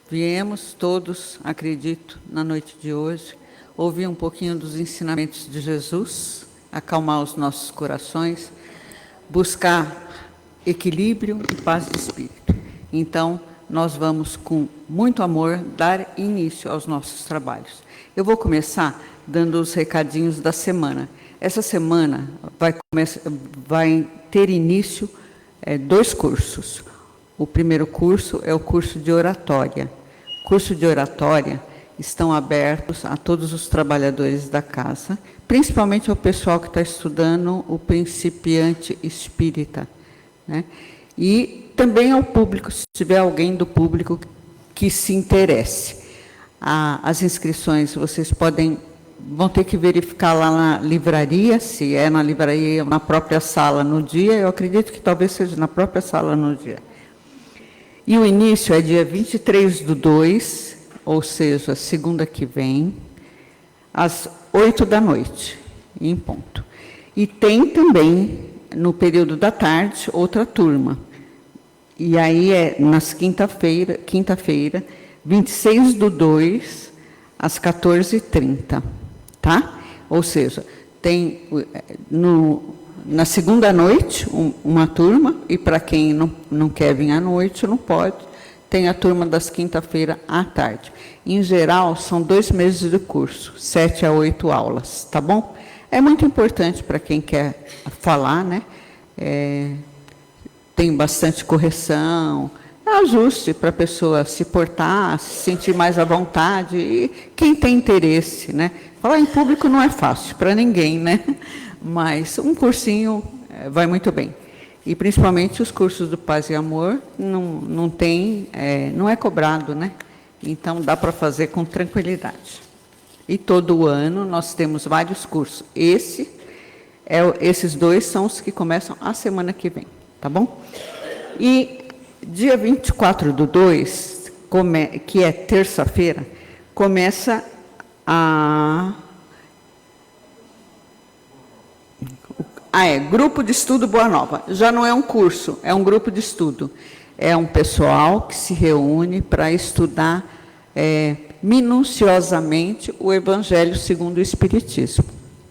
Viemos todos, acredito, na noite de hoje, ouvir um pouquinho dos ensinamentos de Jesus, acalmar os nossos corações, buscar equilíbrio e paz de espírito. Então, nós vamos, com muito amor, dar início aos nossos trabalhos. Eu vou começar dando os recadinhos da semana. Essa semana vai ter início 2 cursos. O primeiro curso é o curso de oratória. O curso de oratória estão abertos a todos os trabalhadores da casa, principalmente ao pessoal que está estudando o principiante espírita, né? E também ao público, se tiver alguém do público que se interesse. As inscrições vocês vão ter que verificar lá na livraria, se é na livraria, na própria sala no dia. Eu acredito que talvez seja na própria sala no dia. E o início é dia 23/2, ou seja, segunda que vem, às 8h, em ponto. E tem também, no período da tarde, outra turma. E aí é nas quinta-feira, 26/2, às 14h30, tá? Ou seja, tem na segunda noite uma turma, e para quem não quer vir à noite, não pode, tem a turma das quinta-feira à tarde. Em geral, são 2 meses de curso, 7 a 8 aulas, tá bom? É muito importante para quem quer falar, né? Tem bastante correção, ajuste para a pessoa se portar, se sentir mais à vontade, e quem tem interesse, né? Falar em público não é fácil para ninguém, né? Mas um cursinho vai muito bem. E principalmente os cursos do Paz e Amor não é cobrado, né? Então dá para fazer com tranquilidade. E todo ano nós temos vários cursos. Esses 2 são os que começam a semana que vem, tá bom? E dia 24/2, que é terça-feira, começa Grupo de Estudo Boa Nova. Já não é um curso, é um grupo de estudo. É um pessoal que se reúne para estudar minuciosamente o Evangelho segundo o Espiritismo,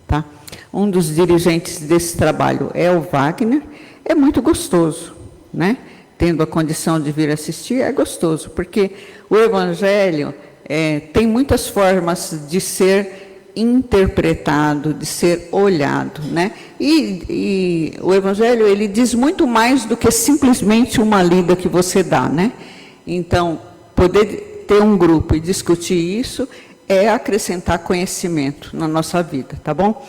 tá? Um dos dirigentes desse trabalho é o Wagner. É muito gostoso, né? Tendo a condição de vir assistir, é gostoso, porque o Evangelho tem muitas formas de ser interpretado, de ser olhado, né? E o Evangelho, ele diz muito mais do que simplesmente uma lida que você dá, né? Então, poder ter um grupo e discutir isso é acrescentar conhecimento na nossa vida, tá bom?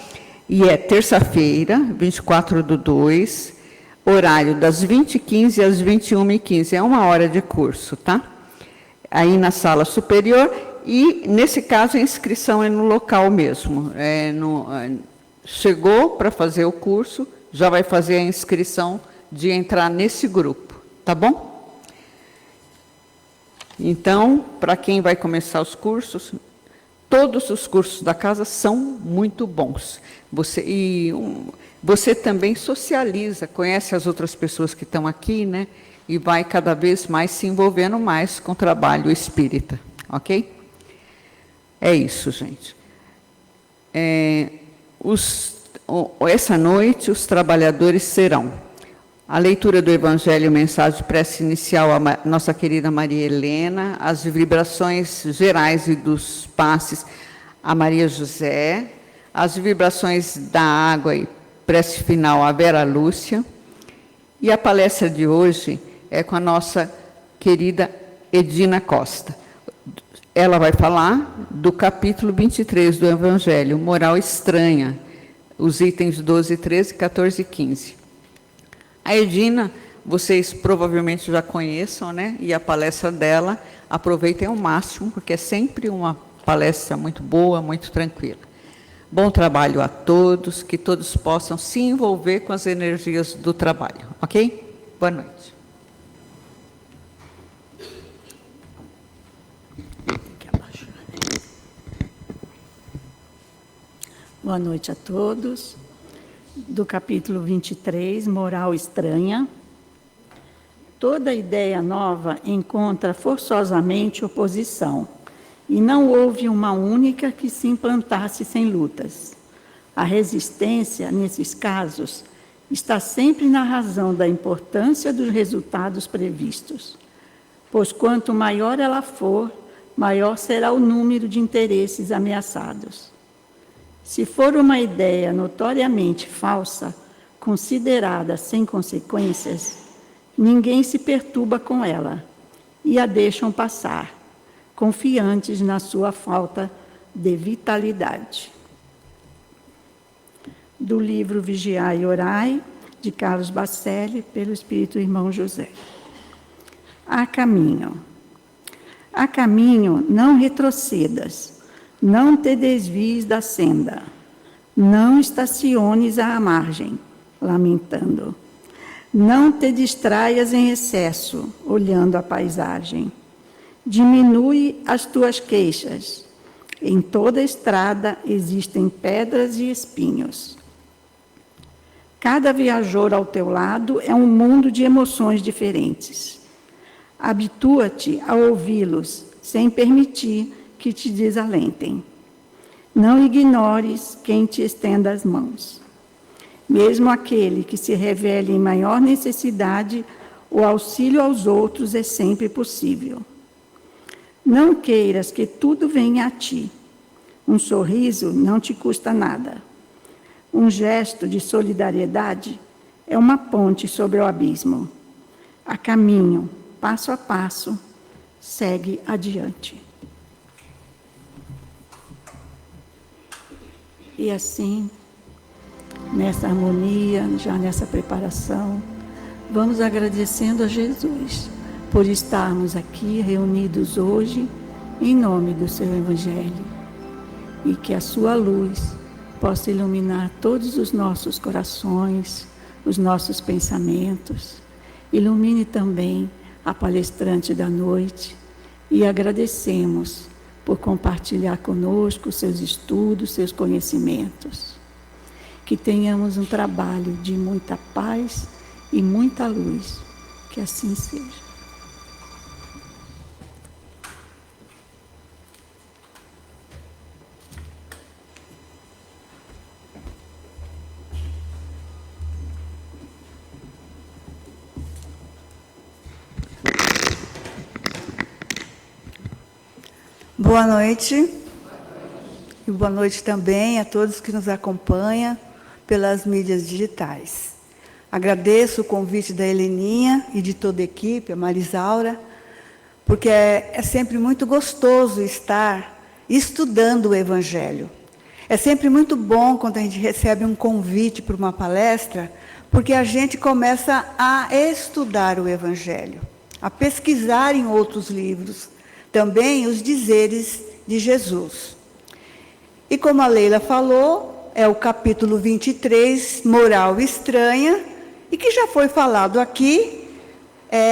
E é terça-feira, 24/2, horário das 20h15 às 21h15, é 1 hora de curso, tá? Aí na sala superior. E, nesse caso, a inscrição é no local mesmo. Chegou para fazer o curso, já vai fazer a inscrição de entrar nesse grupo, tá bom? Então, para quem vai começar os cursos, todos os cursos da casa são muito bons. Você também socializa, conhece as outras pessoas que estão aqui, né? E vai cada vez mais se envolvendo mais com o trabalho espírita, ok? É isso, gente. Essa noite, os trabalhadores serão a leitura do Evangelho, mensagem de prece inicial à nossa querida Maria Helena, as vibrações gerais e dos passes a Maria José, as vibrações da água e prece final a Vera Lúcia. E a palestra de hoje é com a nossa querida Edina Costa. Ela vai falar do capítulo 23 do Evangelho, Moral Estranha, os itens 12, 13, 14 e 15. A Edina, vocês provavelmente já conheçam, né? E a palestra dela, aproveitem ao máximo, porque é sempre uma palestra muito boa, muito tranquila. Bom trabalho a todos, que todos possam se envolver com as energias do trabalho, ok? Boa noite. Boa noite a todos. Do capítulo 23, Moral Estranha. Toda ideia nova encontra forçosamente oposição, e não houve uma única que se implantasse sem lutas. A resistência, nesses casos, está sempre na razão da importância dos resultados previstos, pois quanto maior ela for, maior será o número de interesses ameaçados. Se for uma ideia notoriamente falsa, considerada sem consequências, ninguém se perturba com ela e a deixam passar, confiantes na sua falta de vitalidade. Do livro Vigiai e Orai, de Carlos Bacelli, pelo Espírito Irmão José. Há caminho, não retrocedas, não te desvies da senda, não estaciones à margem, lamentando. Não te distraias em excesso, olhando a paisagem. Diminui as tuas queixas. Em toda estrada existem pedras e espinhos. Cada viajor ao teu lado é um mundo de emoções diferentes. Habitua-te a ouvi-los, sem permitir que te desalentem. Não ignores quem te estenda as mãos. Mesmo aquele que se revele em maior necessidade, o auxílio aos outros é sempre possível. Não queiras que tudo venha a ti. Um sorriso não te custa nada. Um gesto de solidariedade é uma ponte sobre o abismo. A caminho, passo a passo, segue adiante. E assim, nessa harmonia, já nessa preparação, vamos agradecendo a Jesus por estarmos aqui reunidos hoje em nome do seu Evangelho, e que a sua luz possa iluminar todos os nossos corações, os nossos pensamentos. Ilumine também a palestrante da noite, e agradecemos por compartilhar conosco seus estudos, seus conhecimentos. Que tenhamos um trabalho de muita paz e muita luz. Que assim seja. Boa noite. E boa noite também a todos que nos acompanham pelas mídias digitais. Agradeço o convite da Heleninha e de toda a equipe, a Marisaura, porque é sempre muito gostoso estar estudando o Evangelho. É sempre muito bom quando a gente recebe um convite para uma palestra, porque a gente começa a estudar o Evangelho, a pesquisar em outros livros, também os dizeres de Jesus. E como a Leila falou, é o capítulo 23, Moral Estranha, e que já foi falado aqui,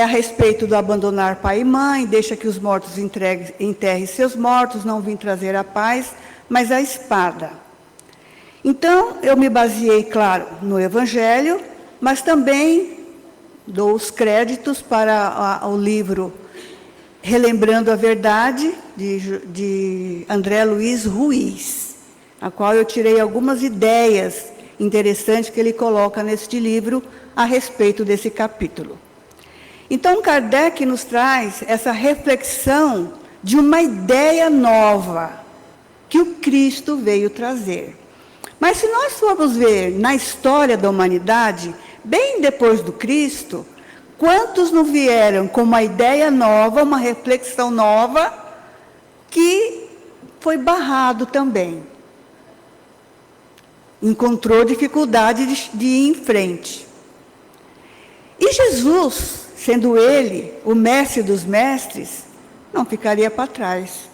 a respeito do abandonar pai e mãe, deixa que os mortos enterrem seus mortos, não vim trazer a paz, mas a espada. Então, eu me baseei, claro, no Evangelho, mas também dou os créditos para o livro Relembrando a Verdade, de André Luiz Ruiz, a qual eu tirei algumas ideias interessantes que ele coloca neste livro a respeito desse capítulo. Então, Kardec nos traz essa reflexão de uma ideia nova que o Cristo veio trazer. Mas se nós formos ver na história da humanidade, bem depois do Cristo, quantos não vieram com uma ideia nova, uma reflexão nova, que foi barrado também. Encontrou dificuldade de ir em frente. E Jesus, sendo ele o mestre dos mestres, não ficaria para trás.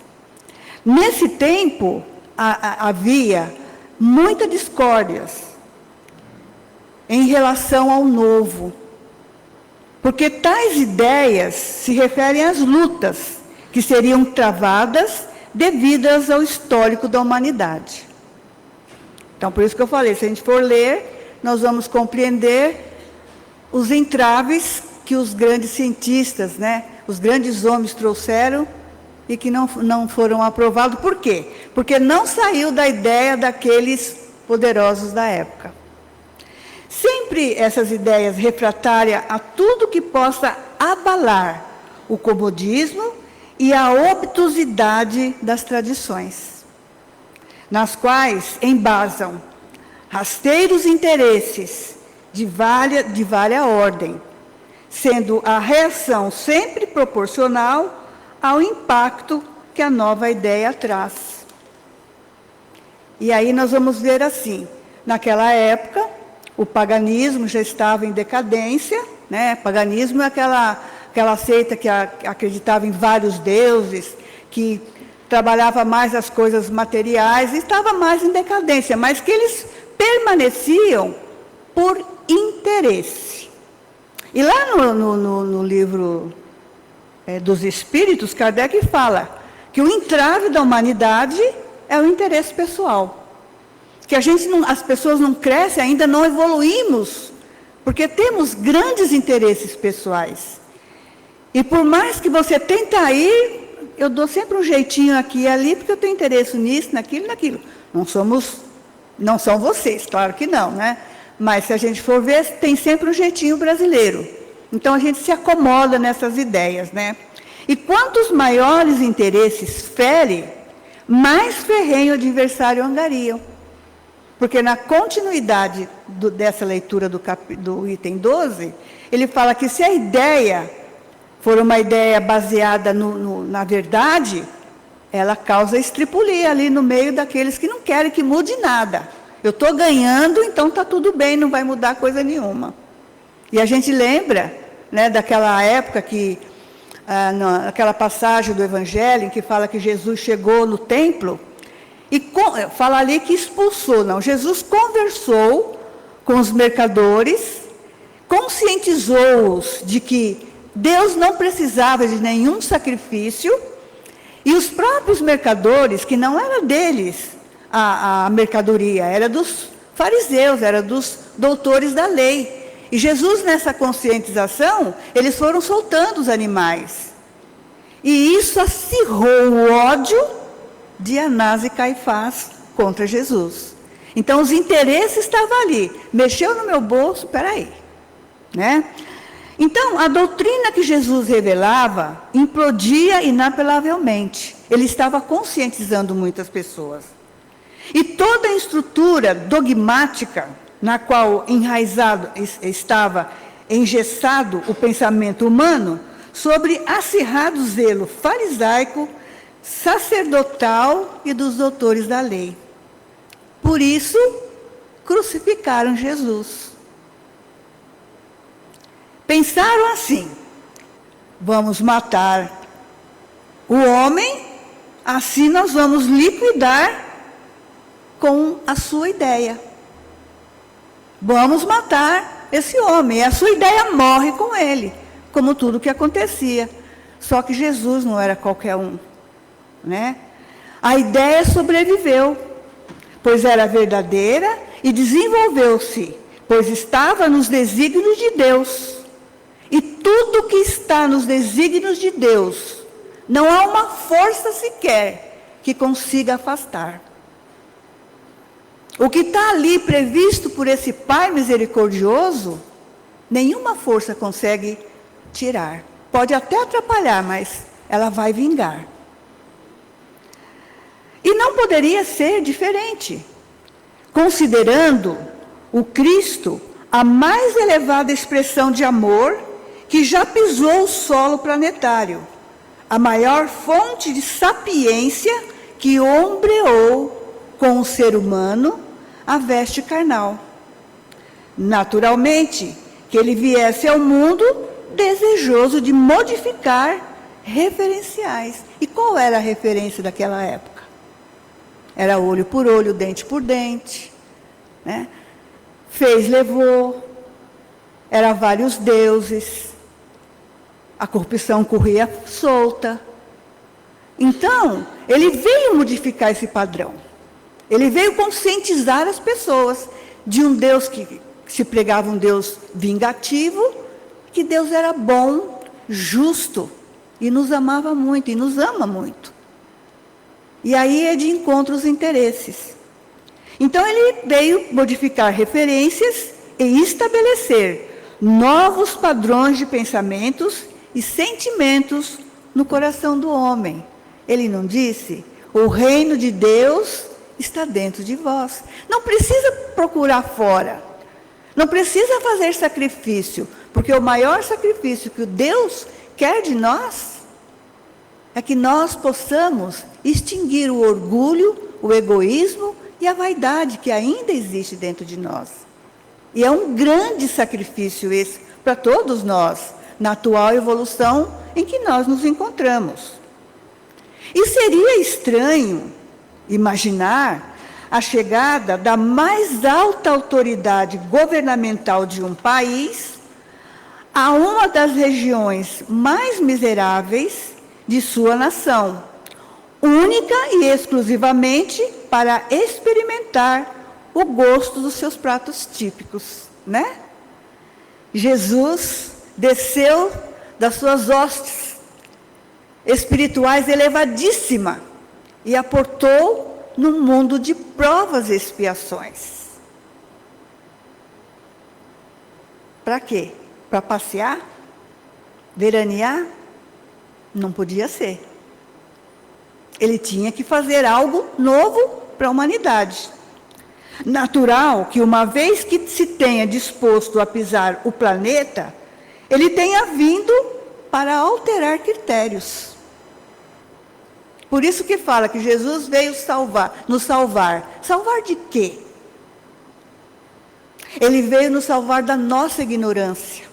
Nesse tempo, havia muitas discórdias em relação ao novo. Porque tais ideias se referem às lutas que seriam travadas devidas ao histórico da humanidade. Então, por isso que eu falei, se a gente for ler, nós vamos compreender os entraves que os grandes cientistas, né, os grandes homens trouxeram e que não foram aprovados. Por quê? Porque não saiu da ideia daqueles poderosos da época. Sempre essas ideias refratárias a tudo que possa abalar o comodismo e a obtusidade das tradições, nas quais embasam rasteiros interesses de vária ordem, sendo a reação sempre proporcional ao impacto que a nova ideia traz. E aí nós vamos ver assim, naquela época, o paganismo já estava em decadência, né? Paganismo é aquela seita que acreditava em vários deuses, que trabalhava mais as coisas materiais, e estava mais em decadência, mas que eles permaneciam por interesse. E lá no livro dos Espíritos, Kardec fala que o entrave da humanidade é o interesse pessoal. Que as pessoas não crescem ainda, não evoluímos, porque temos grandes interesses pessoais. E por mais que você tenta ir, eu dou sempre um jeitinho aqui e ali, porque eu tenho interesse nisso, naquilo e naquilo. Não são vocês, claro que não, né? Mas se a gente for ver, tem sempre um jeitinho brasileiro. Então a gente se acomoda nessas ideias, né? E quantos maiores interesses fere, mais ferrenho adversário angariam. Porque na continuidade dessa leitura do item 12, ele fala que se a ideia for uma ideia baseada na verdade, ela causa estripulia ali no meio daqueles que não querem que mude nada. Eu estou ganhando, então está tudo bem, não vai mudar coisa nenhuma. E a gente lembra, né, daquela época que, naquela passagem do Evangelho, em que fala que Jesus chegou no templo, e fala ali que expulsou, não. Jesus conversou com os mercadores, conscientizou-os de que Deus não precisava de nenhum sacrifício, e os próprios mercadores, que não era deles a mercadoria, era dos fariseus, era dos doutores da lei. E Jesus, nessa conscientização, eles foram soltando os animais. E isso acirrou o ódio de Anás e Caifás contra Jesus. Então, os interesses estavam ali. Mexeu no meu bolso, peraí. Né? Então, a doutrina que Jesus revelava implodia inapelavelmente. Ele estava conscientizando muitas pessoas. E toda a estrutura dogmática na qual estava engessado o pensamento humano sobre acirrado zelo farisaico, sacerdotal e dos doutores da lei. Por isso, crucificaram Jesus. Pensaram assim: vamos matar o homem, assim nós vamos liquidar com a sua ideia. Vamos matar esse homem, e a sua ideia morre com ele, como tudo que acontecia. Só que Jesus não era qualquer um. Né? A ideia sobreviveu, pois era verdadeira, e desenvolveu-se, pois estava nos desígnios de Deus. E tudo que está nos desígnios de Deus, não há uma força sequer que consiga afastar. O que está ali previsto por esse Pai misericordioso, nenhuma força consegue tirar. Pode até atrapalhar, mas ela vai vingar. E não poderia ser diferente, considerando o Cristo a mais elevada expressão de amor que já pisou o solo planetário, a maior fonte de sapiência que ombreou com o ser humano a veste carnal. Naturalmente, que ele viesse ao mundo desejoso de modificar referenciais. E qual era a referência daquela época? Era olho por olho, dente por dente, né? Fez, levou, era vários deuses, a corrupção corria solta. Então, ele veio modificar esse padrão. Ele veio conscientizar as pessoas de um Deus que se pregava um Deus vingativo, que Deus era bom, justo, e nos amava muito, e nos ama muito. E aí é de encontro os interesses. Então ele veio modificar referências e estabelecer novos padrões de pensamentos e sentimentos no coração do homem. Ele não disse: o reino de Deus está dentro de vós. Não precisa procurar fora. Não precisa fazer sacrifício, porque o maior sacrifício que o Deus quer de nós é que nós possamos extinguir o orgulho, o egoísmo e a vaidade que ainda existe dentro de nós. E é um grande sacrifício esse para todos nós, na atual evolução em que nós nos encontramos. E seria estranho imaginar a chegada da mais alta autoridade governamental de um país a uma das regiões mais miseráveis de sua nação, única e exclusivamente para experimentar o gosto dos seus pratos típicos, né? Jesus desceu das suas hostes espirituais elevadíssima e aportou num mundo de provas e expiações. Para quê? Para passear? Veranear? Não podia ser. Ele tinha que fazer algo novo para a humanidade. Natural que, uma vez que se tenha disposto a pisar o planeta, ele tenha vindo para alterar critérios. Por isso que fala que Jesus veio nos salvar. Salvar de quê? Ele veio nos salvar da nossa ignorância,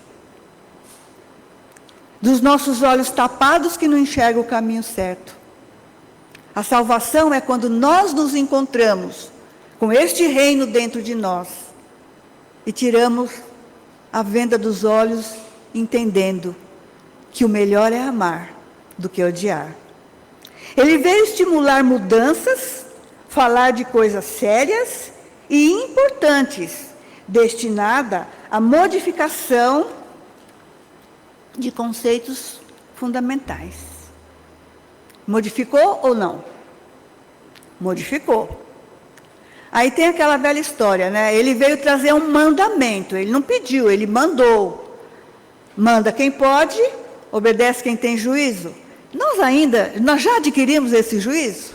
dos nossos olhos tapados que não enxergam o caminho certo. A salvação é quando nós nos encontramos com este reino dentro de nós e tiramos a venda dos olhos, entendendo que o melhor é amar do que odiar. Ele veio estimular mudanças, falar de coisas sérias e importantes, destinada à modificação de conceitos fundamentais. Modificou ou não? Modificou. Aí tem aquela velha história, né? Ele veio trazer um mandamento, ele não pediu, ele mandou. Manda quem pode, obedece quem tem juízo. Nós já adquirimos esse juízo?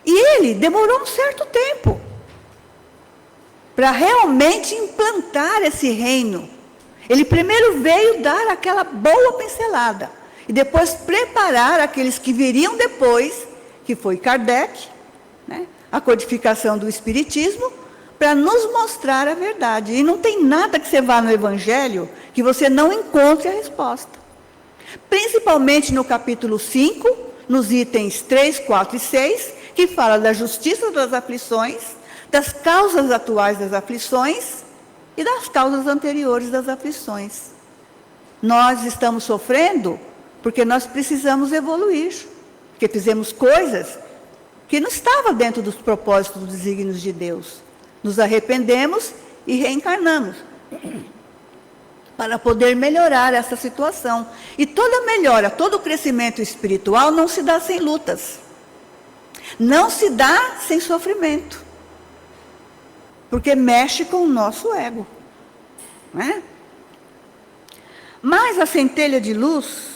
E ele demorou um certo tempo para realmente implantar esse reino. Ele primeiro veio dar aquela boa pincelada e depois preparar aqueles que viriam depois, que foi Kardec, né? A codificação do Espiritismo, para nos mostrar a verdade. E não tem nada que você vá no Evangelho que você não encontre a resposta. Principalmente no capítulo 5, nos itens 3, 4 e 6, que fala da justiça das aflições, das causas atuais das aflições e das causas anteriores das aflições. Nós estamos sofrendo porque nós precisamos evoluir, porque fizemos coisas que não estavam dentro dos propósitos, dos desígnios de Deus. Nos arrependemos e reencarnamos para poder melhorar essa situação. E toda melhora, todo crescimento espiritual não se dá sem lutas. Não se dá sem sofrimento. Porque mexe com o nosso ego, né? Mas a centelha de luz,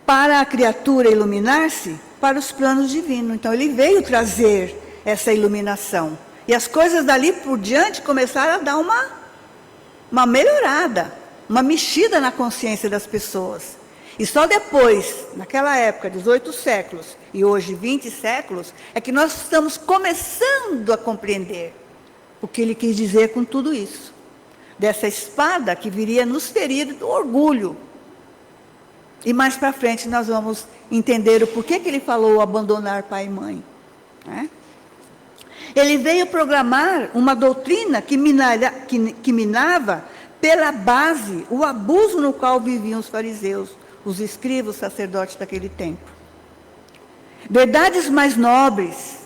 para a criatura iluminar-se para os planos divinos. Então ele veio trazer essa iluminação. E as coisas dali por diante começaram a dar uma melhorada, uma mexida na consciência das pessoas. E só depois, naquela época, 18 séculos, e hoje 20 séculos, é que nós estamos começando a compreender o que ele quis dizer com tudo isso. Dessa espada que viria nos ferir do orgulho. E mais para frente nós vamos entender o porquê que ele falou abandonar pai e mãe, né? Ele veio programar uma doutrina que minava pela base o abuso no qual viviam os fariseus, os escribas, os sacerdotes daquele tempo. Verdades mais nobres,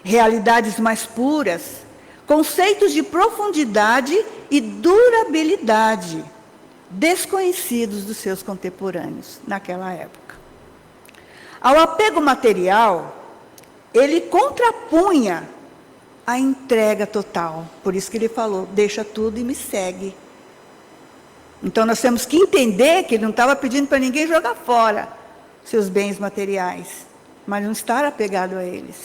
realidades mais puras, conceitos de profundidade e durabilidade desconhecidos dos seus contemporâneos naquela época. Ao apego material, ele contrapunha a entrega total. Por isso que ele falou, deixa tudo e me segue. Então nós temos que entender que ele não estava pedindo para ninguém jogar fora seus bens materiais, mas não estar apegado a eles.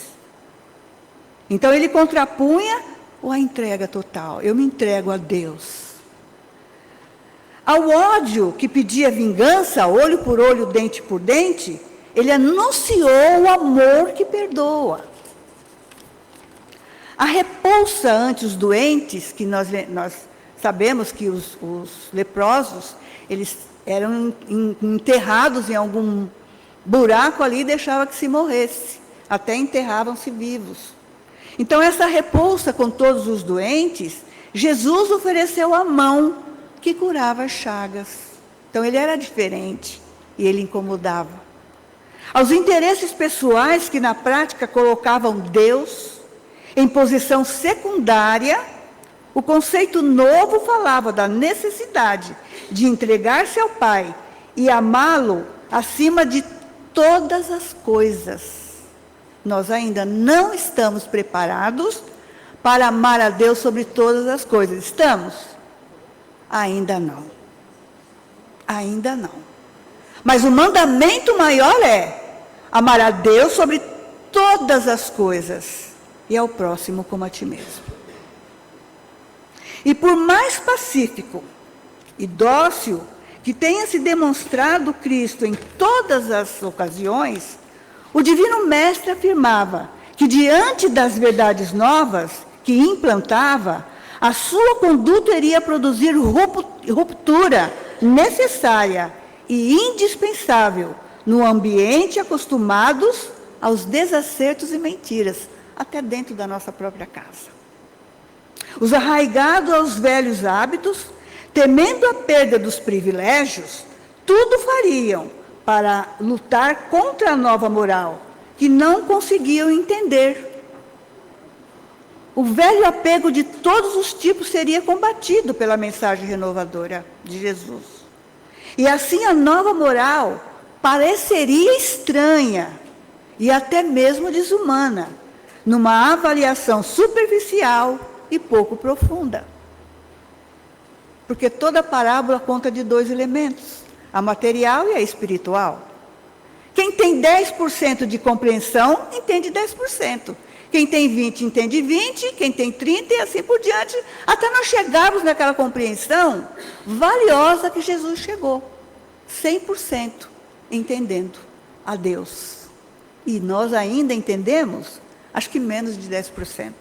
Então ele contrapunha a entrega total. Eu me entrego a Deus. Ao ódio que pedia vingança, olho por olho, dente por dente, ele anunciou o amor que perdoa. A repulsa ante os doentes, que nós sabemos que os leprosos, eles eram enterrados em algum buraco ali e deixavam que se morresse. Até enterravam-se vivos. Então, essa repulsa com todos os doentes, Jesus ofereceu a mão que curava as chagas. Então, ele era diferente e ele incomodava. Aos interesses pessoais que na prática colocavam Deus em posição secundária, o conceito novo falava da necessidade de entregar-se ao Pai e amá-lo acima de todas as coisas. Nós ainda não estamos preparados para amar a Deus sobre todas as coisas. Estamos? Ainda não. Ainda não. Mas o mandamento maior é amar a Deus sobre todas as coisas e ao próximo como a ti mesmo. E por mais pacífico e dócil que tenha se demonstrado Cristo em todas as ocasiões, o Divino Mestre afirmava que diante das verdades novas que implantava, a sua conduta iria produzir ruptura necessária e indispensável no ambiente acostumados aos desacertos e mentiras, até dentro da nossa própria casa. Os arraigados aos velhos hábitos, temendo a perda dos privilégios, tudo fariam para lutar contra a nova moral, que não conseguiam entender. O velho apego de todos os tipos seria combatido pela mensagem renovadora de Jesus. E assim a nova moral pareceria estranha e até mesmo desumana, numa avaliação superficial e pouco profunda. Porque toda parábola conta de dois elementos, a material e a espiritual. Quem tem 10% de compreensão, entende 10%. Quem tem 20, entende 20. Quem tem 30 e assim por diante, até nós chegarmos naquela compreensão valiosa que Jesus chegou. 100% entendendo a Deus. E nós ainda entendemos, acho que menos de 10%.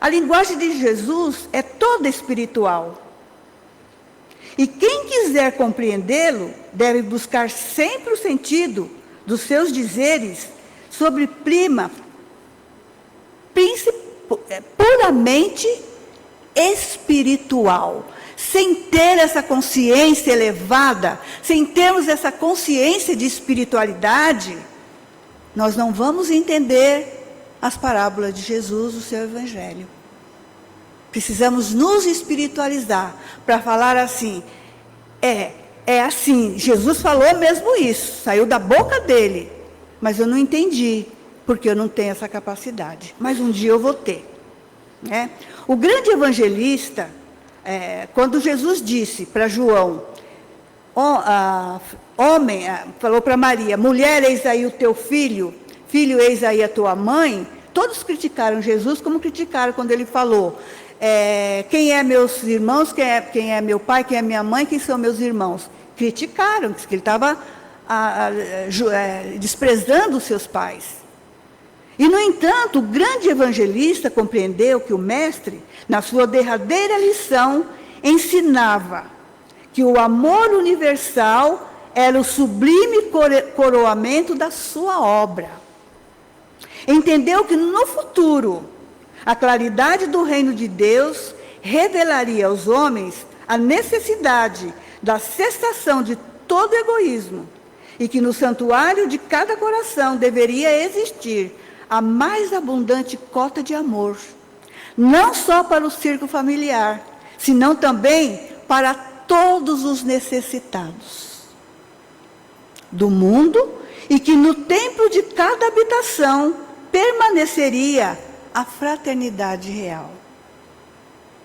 A linguagem de Jesus é toda espiritual. E quem quiser compreendê-lo, deve buscar sempre o sentido dos seus dizeres sobre puramente espiritual. Sem ter essa consciência elevada, sem termos essa consciência de espiritualidade, nós não vamos entender as parábolas de Jesus, o seu Evangelho. Precisamos nos espiritualizar para falar assim, é assim, Jesus falou mesmo isso, saiu da boca dele, mas eu não entendi, porque eu não tenho essa capacidade, mas um dia eu vou ter. Né? O grande evangelista, quando Jesus disse para João, falou para Maria, mulher, eis aí o teu filho, filho, eis aí a tua mãe, todos criticaram Jesus como criticaram quando ele falou, quem é meus irmãos, quem é meu pai, quem é minha mãe, quem são meus irmãos. Criticaram, que ele estava desprezando os seus pais. E, no entanto, o grande evangelista compreendeu que o mestre, na sua derradeira lição, ensinava que o amor universal era o sublime coroamento da sua obra. Entendeu que no futuro, a claridade do reino de Deus revelaria aos homens a necessidade da cessação de todo egoísmo e que no santuário de cada coração deveria existir a mais abundante cota de amor, não só para o círculo familiar, senão também para todos os necessitados do mundo, e que no templo de cada habitação permaneceria a fraternidade real.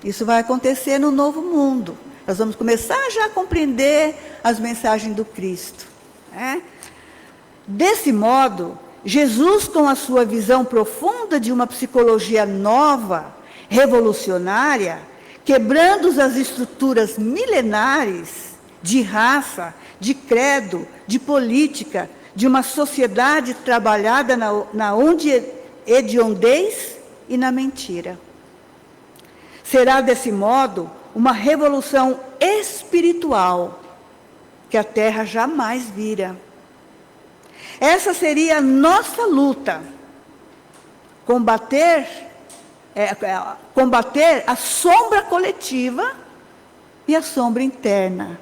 Isso vai acontecer no novo mundo. Nós vamos começar já a compreender as mensagens do Cristo, né? Desse modo, Jesus, com a sua visão profunda de uma psicologia nova, revolucionária, quebrando as estruturas milenares de raça, de credo, de política, de uma sociedade trabalhada na hediondez e na mentira. Será desse modo uma revolução espiritual que a Terra jamais vira. Essa seria a nossa luta, combater a sombra coletiva e a sombra interna.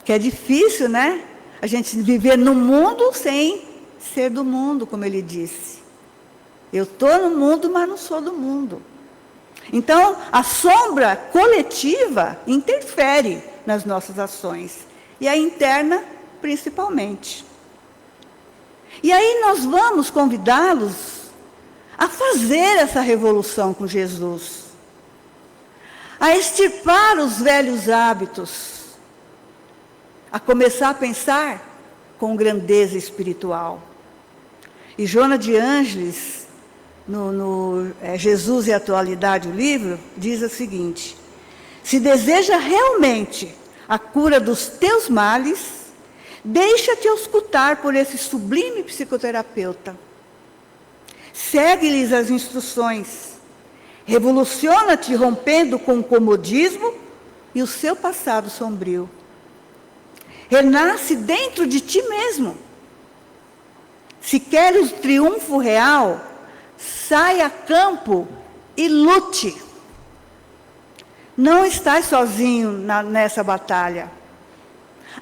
Que é difícil, né? A gente viver no mundo sem ser do mundo, como ele disse. Eu estou no mundo, mas não sou do mundo. Então, a sombra coletiva interfere nas nossas ações. E a interna, principalmente. E aí nós vamos convidá-los a fazer essa revolução com Jesus. A extirpar os velhos hábitos. A começar a pensar com grandeza espiritual. E Joana de Ângeles, no Jesus e a Atualidade, o livro, diz o seguinte: se deseja realmente a cura dos teus males, deixa-te auscultar por esse sublime psicoterapeuta. Segue-lhes as instruções. Revoluciona-te rompendo com o comodismo e o seu passado sombrio. Renasce dentro de ti mesmo. Se queres o triunfo real, sai a campo e lute. Não estás sozinho nessa batalha.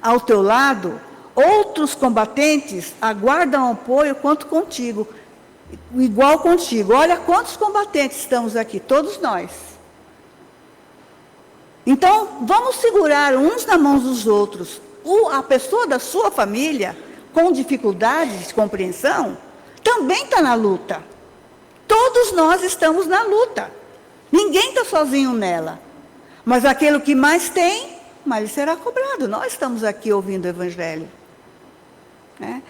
Ao teu lado, outros combatentes aguardam apoio quanto contigo, igual contigo. Olha quantos combatentes estamos aqui, todos nós. Então, vamos segurar uns na mão dos outros. A pessoa da sua família, com dificuldades de compreensão, também está na luta. Todos nós estamos na luta. Ninguém está sozinho nela. Mas aquele que mais tem, mais será cobrado. Nós estamos aqui ouvindo o Evangelho. Né?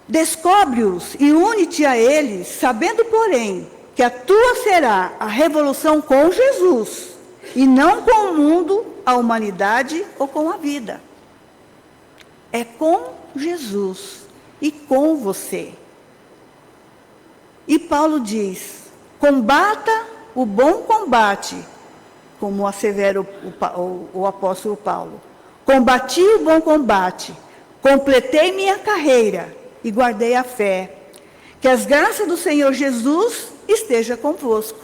Descobre-os e une-te a eles, sabendo, porém, que a tua será a revolução com Jesus, e não com o mundo, a humanidade ou com a vida. É com Jesus e com você. E Paulo diz: combata o bom combate, como assevera o apóstolo Paulo. Combati o bom combate, completei minha carreira e guardei a fé. Que as graças do Senhor Jesus esteja convosco.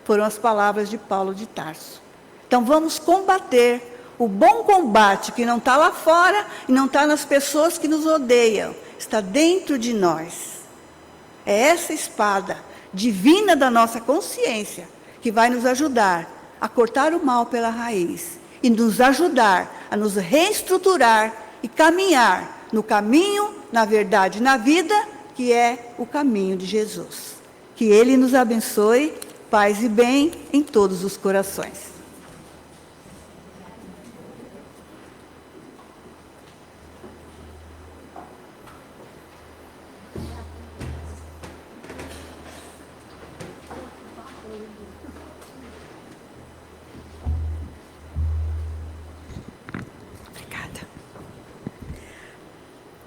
Foram as palavras de Paulo de Tarso. Então vamos combater o bom combate, que não está lá fora e não está nas pessoas que nos odeiam. Está dentro de nós. É essa espada divina da nossa consciência que vai nos ajudar a cortar o mal pela raiz e nos ajudar a nos reestruturar e caminhar no caminho, na verdade, na vida, que é o caminho de Jesus. Que Ele nos abençoe, paz e bem em todos os corações.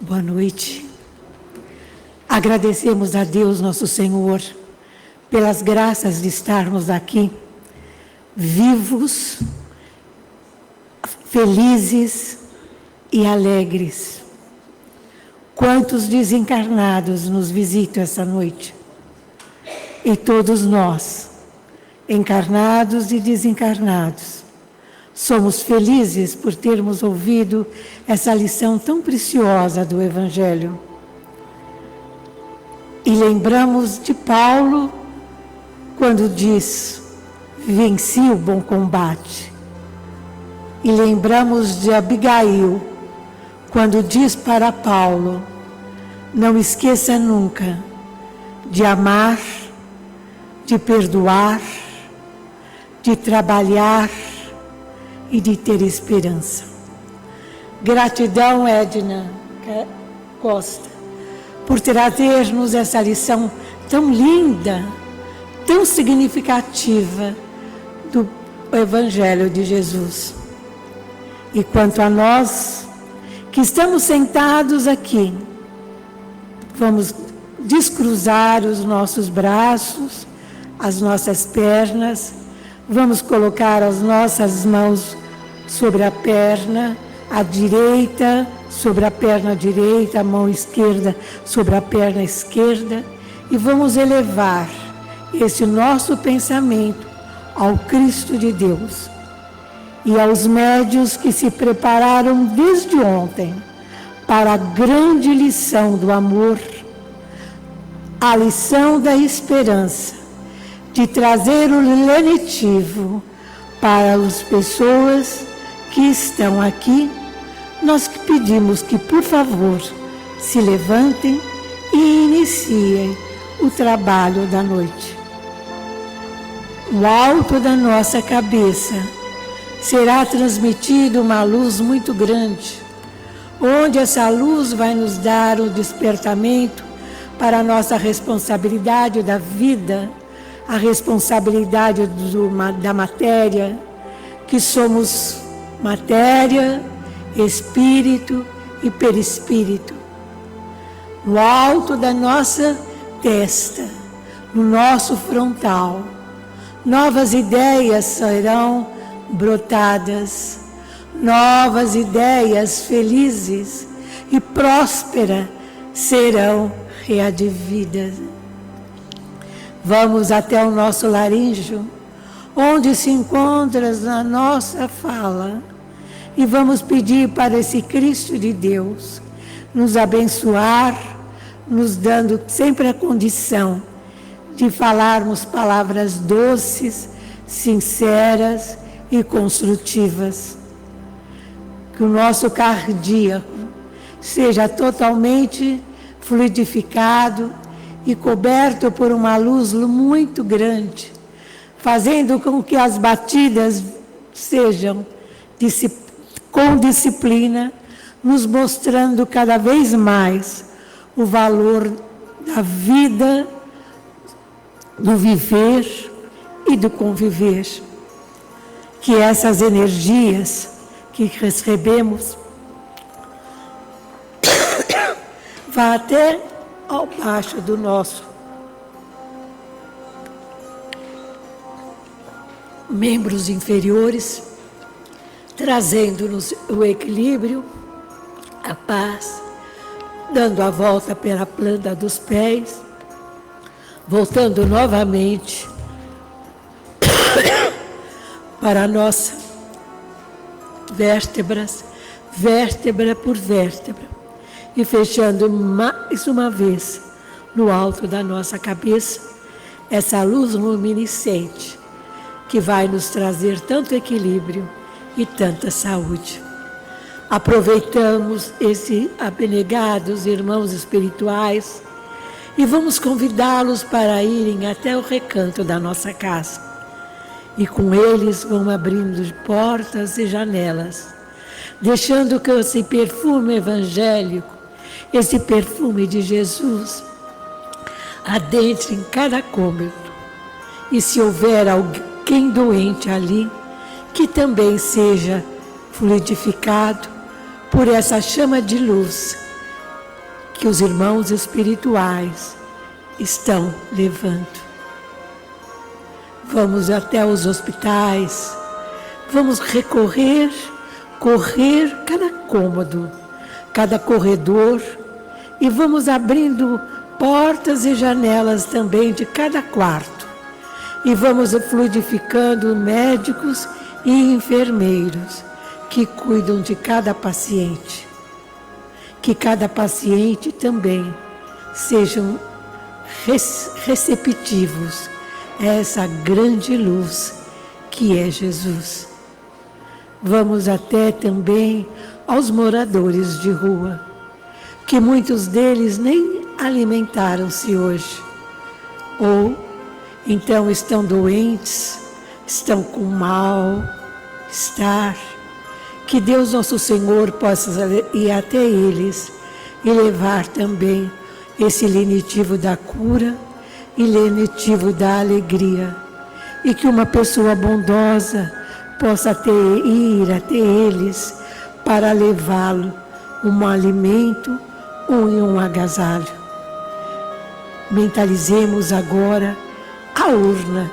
Boa noite. Agradecemos a Deus, nosso Senhor, pelas graças de estarmos aqui, vivos, felizes e alegres. Quantos desencarnados nos visitam essa noite? E todos nós, encarnados e desencarnados, somos felizes por termos ouvido essa lição tão preciosa do Evangelho. E lembramos de Paulo, quando diz: venci o bom combate. E lembramos de Abigail, quando diz para Paulo: não esqueça nunca de amar, de perdoar, de trabalhar e de ter esperança. Gratidão, Edna Costa, por trazer-nos essa lição tão linda, tão significativa do Evangelho de Jesus. E quanto a nós, que estamos sentados aqui, vamos descruzar os nossos braços, as nossas pernas, vamos colocar as nossas mãos sobre a perna, a direita sobre a perna direita, a mão esquerda sobre a perna esquerda, e vamos elevar esse nosso pensamento ao Cristo de Deus e aos médiuns que se prepararam desde ontem para a grande lição do amor, a lição da esperança, de trazer o lenitivo para as pessoas que estão aqui. Nós pedimos que, por favor, se levantem e iniciem o trabalho da noite. No alto da nossa cabeça será transmitida uma luz muito grande, onde essa luz vai nos dar o despertamento para a nossa responsabilidade da vida, a responsabilidade da matéria, que somos matéria, espírito e perispírito. No alto da nossa testa, no nosso frontal, novas ideias serão brotadas, novas ideias felizes e prósperas serão readvidas. Vamos até o nosso laríngeo, onde se encontra a nossa fala, e vamos pedir para esse Cristo de Deus nos abençoar, nos dando sempre a condição de falarmos palavras doces, sinceras e construtivas. Que o nosso cardíaco seja totalmente fluidificado e coberto por uma luz muito grande, fazendo com que as batidas sejam com disciplina, nos mostrando cada vez mais o valor da vida, do viver e do conviver. Que essas energias que recebemos vá até ao baixo do nosso membros inferiores, trazendo-nos o equilíbrio, a paz, dando a volta pela planta dos pés, voltando novamente para a nossa vértebras, vértebra por vértebra, e fechando mais uma vez no alto da nossa cabeça essa luz luminescente que vai nos trazer tanto equilíbrio e tanta saúde. Aproveitamos esse abnegados irmãos espirituais e vamos convidá-los para irem até o recanto da nossa casa. E com eles vão abrindo portas e janelas, deixando que esse perfume evangélico, esse perfume de Jesus, adentre em cada cômodo. E se houver alguém doente ali, que também seja fluidificado por essa chama de luz que os irmãos espirituais estão levando. Vamos até os hospitais, vamos correr cada cômodo, cada corredor, e vamos abrindo portas e janelas também de cada quarto. E vamos fluidificando médicos e enfermeiros que cuidam de cada paciente. Que cada paciente também sejam receptivos, essa grande luz que é Jesus. Vamos até também aos moradores de rua, que muitos deles nem alimentaram-se hoje, ou então estão doentes, estão com mal-estar. Que Deus nosso Senhor possa ir até eles e levar também esse lenitivo da cura e lenitivo da alegria. E que uma pessoa bondosa possa ir até eles para levá-lo um alimento ou um agasalho. Mentalizemos agora a urna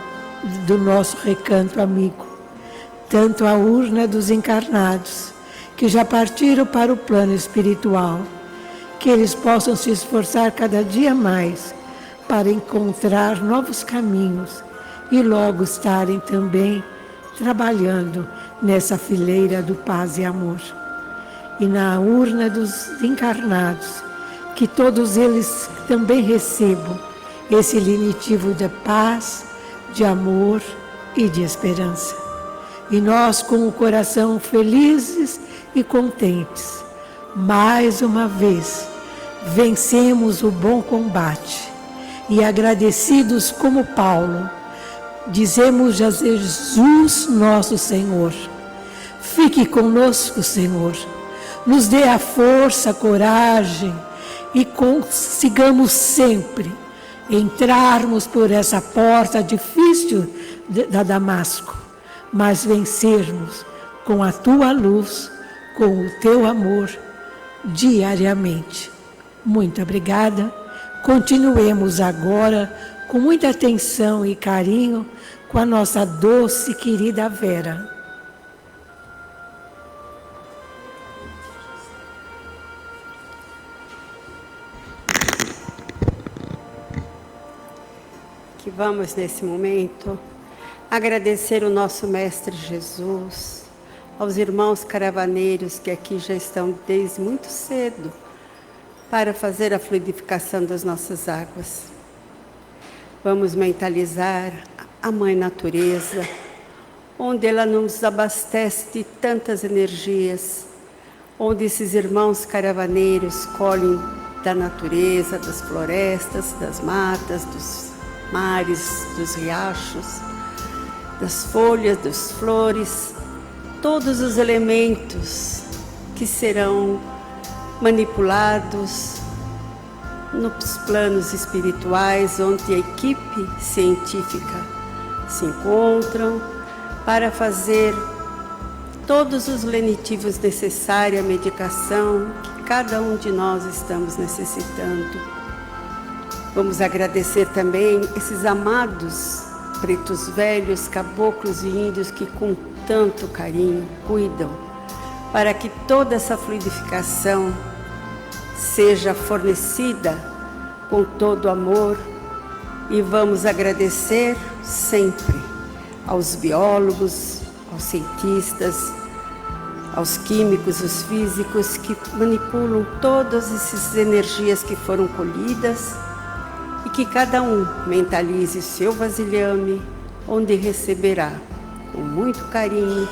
do nosso recanto amigo, tanto a urna dos encarnados, que já partiram para o plano espiritual, que eles possam se esforçar cada dia mais para encontrar novos caminhos e logo estarem também trabalhando nessa fileira do paz e amor. E na urna dos encarnados, que todos eles também recebam esse lenitivo de paz, de amor e de esperança. E nós, com o coração felizes e contentes, mais uma vez, vencemos o bom combate e agradecidos como Paulo, dizemos a Jesus nosso Senhor: fique conosco, Senhor, nos dê a força, a coragem e consigamos sempre entrarmos por essa porta difícil da Damasco, mas vencermos com a tua luz, com o teu amor, diariamente. Muito obrigada. Continuemos agora com muita atenção e carinho com a nossa doce e querida Vera. Que vamos nesse momento agradecer o nosso Mestre Jesus, aos irmãos caravaneiros que aqui já estão desde muito cedo para fazer a fluidificação das nossas águas. Vamos mentalizar a Mãe Natureza, onde ela nos abastece de tantas energias, onde esses irmãos caravaneiros colhem da natureza, das florestas, das matas, dos mares, dos riachos, das folhas, das flores, todos os elementos que serão manipulados nos planos espirituais, onde a equipe científica se encontram para fazer todos os lenitivos necessários à medicação que cada um de nós estamos necessitando. Vamos agradecer também esses amados pretos velhos, caboclos e índios que com tanto carinho cuidam para que toda essa fluidificação seja fornecida com todo amor. E vamos agradecer sempre aos biólogos, aos cientistas, aos químicos, os físicos que manipulam todas essas energias que foram colhidas e que cada um mentalize seu vasilhame, onde receberá com muito carinho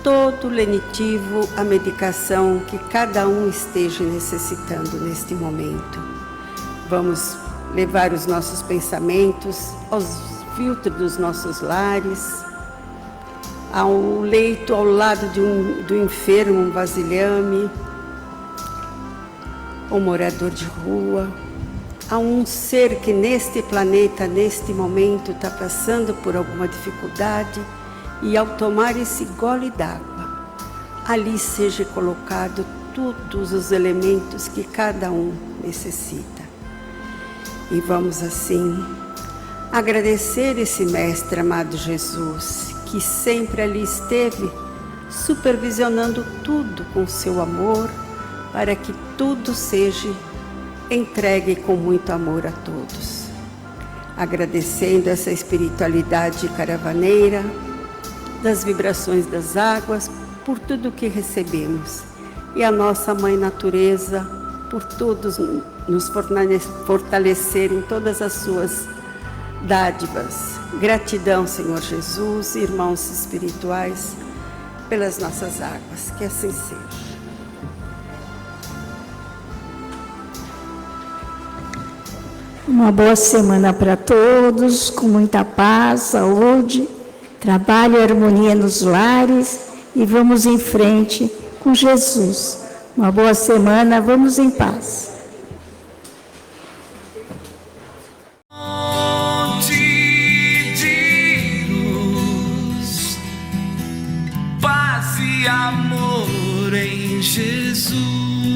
todo o lenitivo, a medicação que cada um esteja necessitando neste momento. Vamos levar os nossos pensamentos aos filtros dos nossos lares, ao leito ao lado do enfermo, um vasilhame, um morador de rua, a um ser que neste planeta, neste momento, está passando por alguma dificuldade, e ao tomar esse gole d'água, ali seja colocado todos os elementos que cada um necessita. E vamos assim agradecer esse Mestre amado Jesus, que sempre ali esteve supervisionando tudo com seu amor, para que tudo seja entregue com muito amor a todos. Agradecendo essa espiritualidade caravaneira, das vibrações das águas, por tudo que recebemos. E a nossa Mãe Natureza, por todos nos fortalecer em todas as suas dádivas. Gratidão, Senhor Jesus, irmãos espirituais, pelas nossas águas. Que assim seja. Uma boa semana para todos, com muita paz, saúde, trabalho e harmonia nos lares, e vamos em frente com Jesus. Uma boa semana, vamos em paz. De luz, paz e amor em Jesus.